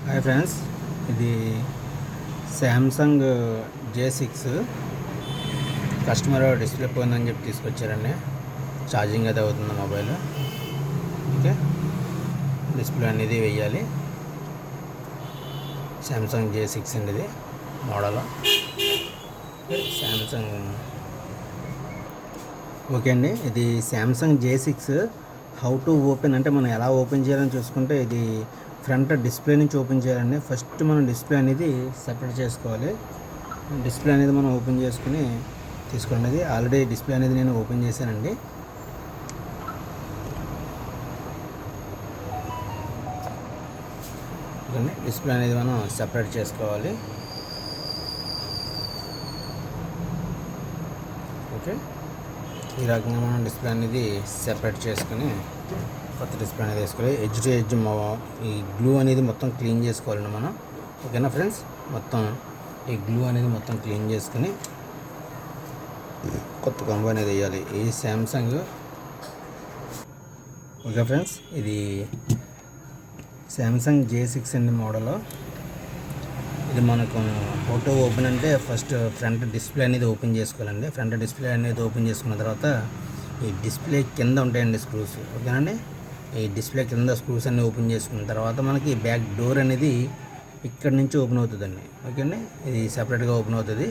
Hi friends, ఇది Samsung J6 customer display పోయిందని చెప్పి తీసుకొచ్చారండి. ఛార్జింగ్ అయితే అవుతుంది మొబైల్. ఓకే, డిస్ప్లే అనేది వెయ్యాలి. శాంసంగ్ J6 అండి ఇది మోడల్. శాంసంగ్ ఓకే అండి, ఇది Samsung J6 how to open అంటే మనం ఎలా ఓపెన్ చేయాలని చూసుకుంటే, ఇది ఫ్రంట్ డిస్ప్లే నుంచి ఓపెన్ చేయాలండి. ఫస్ట్ మనం డిస్ప్లే అనేది సెపరేట్ చేసుకోవాలి. డిస్ప్లే అనేది మనం ఓపెన్ చేసుకుని తీసుకోండి. ఆల్రెడీ డిస్ప్లే అనేది నేను ఓపెన్ చేశానండి. డిస్ప్లే అనేది మనం సెపరేట్ చేసుకోవాలి. ఓకే, ఈ రకంగా మనం డిస్ప్లే అనేది సెపరేట్ చేసుకుని కొత్త డిస్ప్లే అనేది వేసుకోవాలి. ఎడ్జ్ టు ఎడ్జ్ ఈ గ్లూ అనేది మొత్తం క్లీన్ చేసుకోవాలండి మనం. ఓకేనా ఫ్రెండ్స్, మొత్తం ఈ గ్లూ అనేది మొత్తం క్లీన్ చేసుకుని కొత్త కంబో అనేది వేయాలి. ఈ శాంసంగ్ ఓకే ఫ్రెండ్స్, ఇది శాంసంగ్ J6 అండి మోడల్. ఇది మనకు ఫోటో ఓపెన్ అంటే ఫస్ట్ ఫ్రంట్ డిస్ప్లే అనేది ఓపెన్ చేసుకోవాలండి. ఫ్రంట్ డిస్ప్లే అనేది ఓపెన్ చేసుకున్న తర్వాత ఈ డిస్ప్లే కింద ఉంటాయండి స్క్రూస్. ఓకేనండి, ఈ డిస్ప్లే కింద స్క్రూస్ అన్ని ఓపెన్ చేసుకున్న తర్వాత మనకి బ్యాక్ డోర్ అనేది ఇక్కడ నుంచి ఓపెన్ అవుతుందండి. ఓకే అండి, ఇది సపరేట్గా ఓపెన్ అవుతుంది.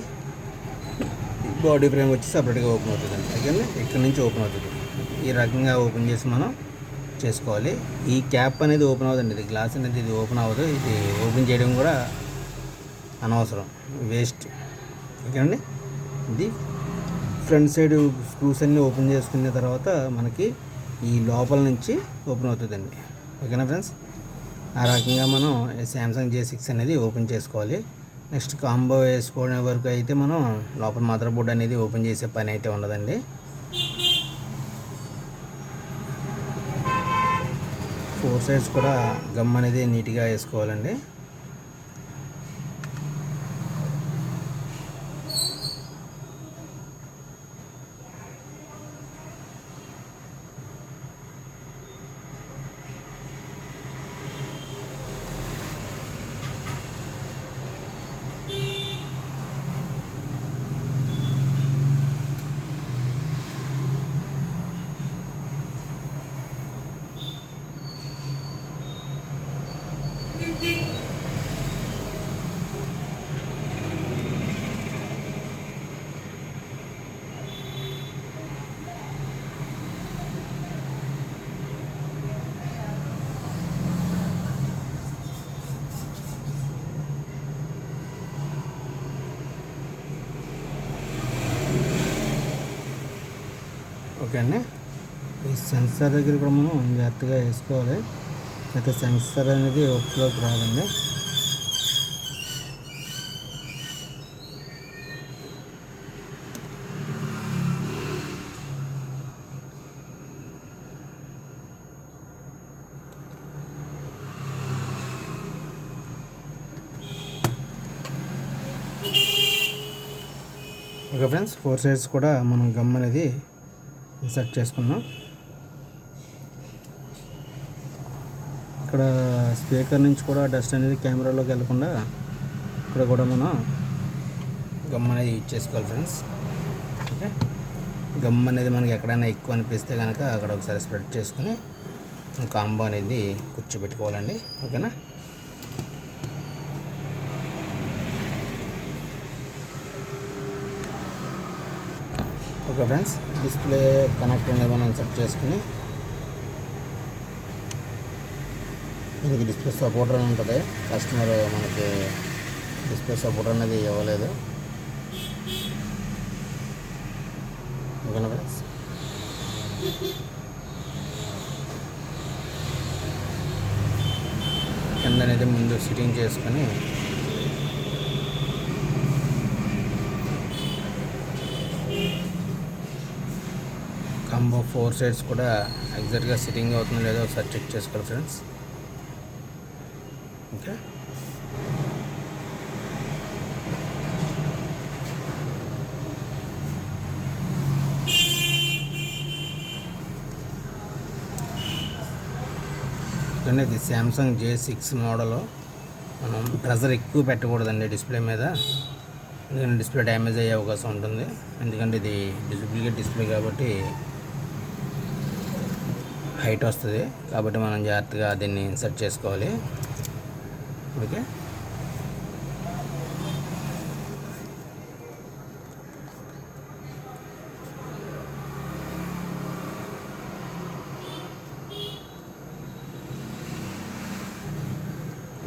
బాడీ ఫ్రేమ్ వచ్చి సపరేట్గా ఓపెన్ అవుతుందండి. ఓకే అండి, ఇక్కడ నుంచి ఓపెన్ అవుతుంది. ఈ రకంగా ఓపెన్ చేసి మనం చేసుకోవాలి. ఈ క్యాప్ అనేది ఓపెన్ అవుతుంది. ఇది గ్లాస్ అనేది ఇది ఓపెన్ అవ్వదు. ఇది ఓపెన్ చేయడం కూడా అనవసరం, వేస్ట్. ఓకే అండి, ఇది ఫ్రంట్ సైడ్ స్క్రూస్ అన్నీ ఓపెన్ చేసుకున్న తర్వాత మనకి ఈ లోపల నుంచి ఓపెన్ అవుతుందండి. ఓకేనా ఫ్రెండ్స్, ఆ రకంగా మనం శాంసంగ్ J6 అనేది ఓపెన్ చేసుకోవాలి. నెక్స్ట్ కాంబో వేసుకోవడం వరకు అయితే మనం లోపల మదర్ బోర్డ్ అనేది ఓపెన్ చేసే పని అయితే ఉండదండి. ఫోర్ సైడ్స్ కూడా గమ్ అనేది నీట్గా వేసుకోవాలండి. ఓకే అండి, ఈ సెన్సార్ దగ్గర కూడా మనం జాగ్రత్తగా వేసుకోవాలి. అయితే సెన్సార్ అనేది వర్క్లోకి రాదండి. ఓకే ఫ్రెండ్స్, ఫోర్ సైడ్స్ కూడా మనం గమ్ అనేది ఇన్సర్ట్ చేసుకున్నాం. ఇక్కడ స్పీకర్ నుంచి కూడా డస్ట్ అనేది కెమెరాలోకి వెళ్ళకుండా ఇక్కడ కూడా మనం గమ్ అనేది యూజ్ చేసుకోవాలి ఫ్రెండ్స్. ఓకే, గమ్ అనేది మనకి ఎక్కడైనా ఎక్కువ అనిపిస్తే కనుక అక్కడ ఒకసారి స్ప్రెడ్ చేసుకుని కాంబో అనేది కూర్చోబెట్టుకోవాలండి. ఓకేనా, ఓకే ఫ్రెండ్స్, డిస్ప్లే కనెక్ట్ అనేది మనం సెట్ చేసుకుని దీనికి డిస్ప్లే సపోర్టర్ అని ఉంటుంది. కస్టమర్ మనకి డిస్ప్లే సపోర్టర్ అనేది ఇవ్వలేదు. ఓకేనా ఫ్రెండ్స్, కింద అనేది ముందు సిట్టింగ్ చేసుకొని కాంబో ఫోర్ సైడ్స్ కూడా ఎగ్జాక్ట్గా సిట్టింగ్ అవుతుందో లేదో ఒకసారి చెక్ చేసుకోవాలి ఫ్రెండ్స్. ఓకే, ఇది శాంసంగ్ J6 మోడల్. మనం ప్రెజర్ ఎక్కువ పెట్టకూడదండి డిస్ప్లే మీద, ఎందుకంటే డిస్ప్లే డ్యామేజ్ అయ్యే అవకాశం ఉంటుంది. ఎందుకంటే ఇది డూప్లికేట్ డిస్ప్లే కాబట్టి హైట్ వస్తుంది, కాబట్టి మనం జాగ్రత్తగా దీన్ని సెట్ చేసుకోవాలి. ఓకే,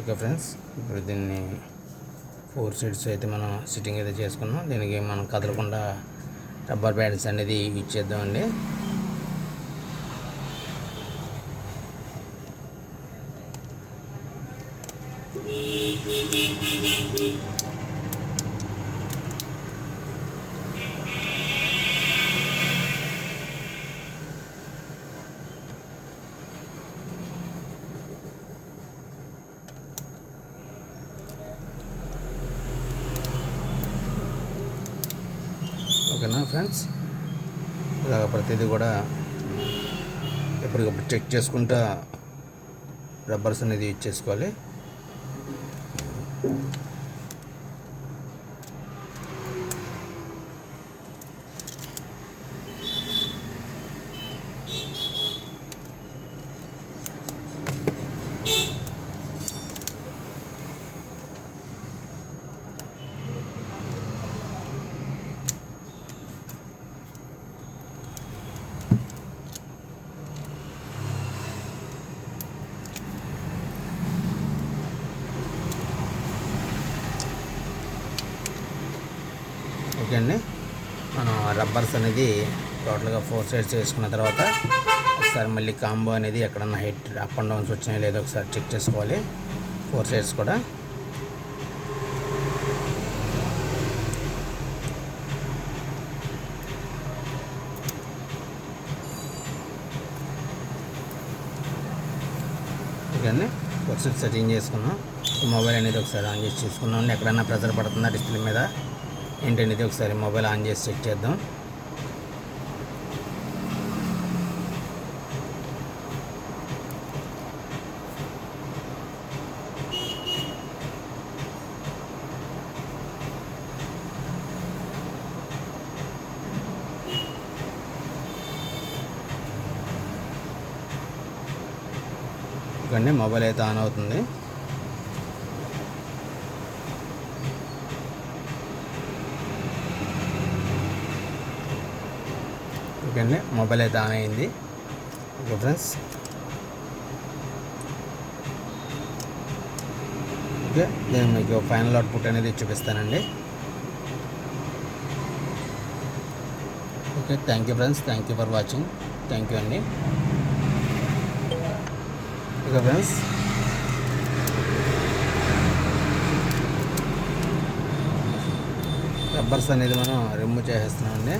ఓకే ఫ్రెండ్స్, ఇప్పుడు దీన్ని 4 సైడ్స్ అయితే మనం సిట్టింగ్ అయితే చేసుకున్నాం. దీనికి మనం కదలకుండా రబ్బర్ బ్యాండ్స్ అనేది యూజ్ చేద్దామండి. ఓకేనా ఫ్రెండ్స్, ఇలాగ ప్రతిదీ కూడా ఎప్పటికప్పుడు చెక్ చేసుకుంటా రబ్బర్స్ అనేది యూజ్ చేసుకోవాలి. ఓకే అండి, మనం రబ్బర్స్ అనేది టోటల్గా 4 సైడ్స్ వేసుకున్న తర్వాత ఒకసారి మళ్ళీ కాంబో అనేది ఎక్కడన్నా హైట్ అప్ అండ్ డౌన్స్ వచ్చినాయో లేదో ఒకసారి చెక్ చేసుకోవాలి. 4 సైడ్స్ కూడా ఓకే అండి. 4 సైడ్స్ సెట్టింగ్ చేసుకున్నాం. మొబైల్ అనేది ఒకసారి ఆన్ చేసి చూసుకున్నాం. ఎక్కడన్నా ప్రెజర్ పడుతుందా డిస్ప్లే మీద ఏంటనేది ఒకసారి మొబైల్ ఆన్ చేసి చెక్ చేద్దాం. ఇక్కడనే మొబైల్ అయితే ఆన్ అవుతుంది. ఓకే అండి, మొబైల్ అయితే ఆన్ అయింది. ఓకే ఫ్రెండ్స్, ఓకే, నేను మీకు ఫైనల్ అవుట్పుట్ అనేది చూపిస్తానండి. Okay, thank you friends, thank you for watching. Thank you అండి. ఓకే ఫ్రెండ్స్, రబ్బర్స్ అనేది మనం రిమూవ్ చేసేస్తున్నామండి.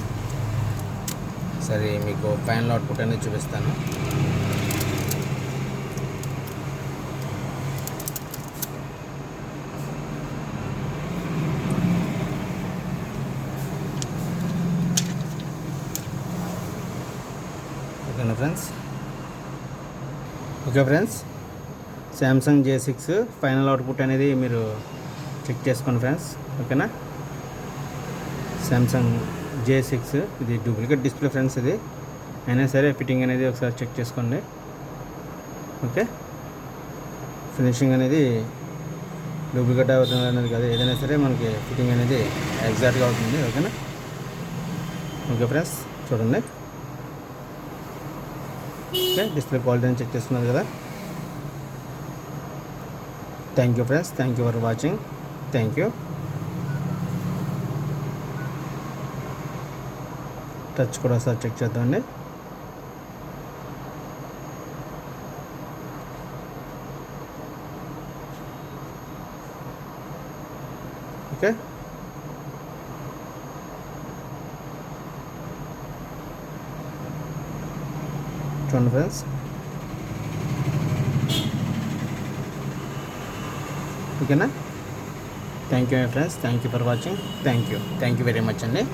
సరే, మీకు ఫైనల్ అవుట్పుట్ అనేది చూపిస్తాను. ఓకేనా friends? Okay friends, Samsung J6 final output అనేది మీరు చెక్ చేసుకోండి ఫ్రెండ్స్. ఓకేనా, శాంసంగ్ J6 ఇది డూప్లికేట్ డిస్ప్లే ఫ్రెండ్స్. ఇది అయినా సరే ఫిట్టింగ్ అనేది ఒకసారి చెక్ చేసుకోండి. ఓకే, ఫినిషింగ్ అనేది డూప్లికేట్ అవుతుంది అనేది కాదు, ఏదైనా సరే మనకి ఫిట్టింగ్ అనేది ఎగ్జాక్ట్గా అవుతుంది. ఓకేనా? ఓకే ఫ్రెండ్స్, చూడండి. ఓకే, డిస్ప్లే క్వాలిటీని చెక్ చేస్తున్నారు కదా. Thank you friends, thank you for watching. Thank you. Touch కూడా ఒకసారి చెక్ చేద్దామండి. ఓకే, చూడండి ఫ్రెండ్స్. ఓకేనా? Thank you friends, thank you for watching. Thank you very much అండి.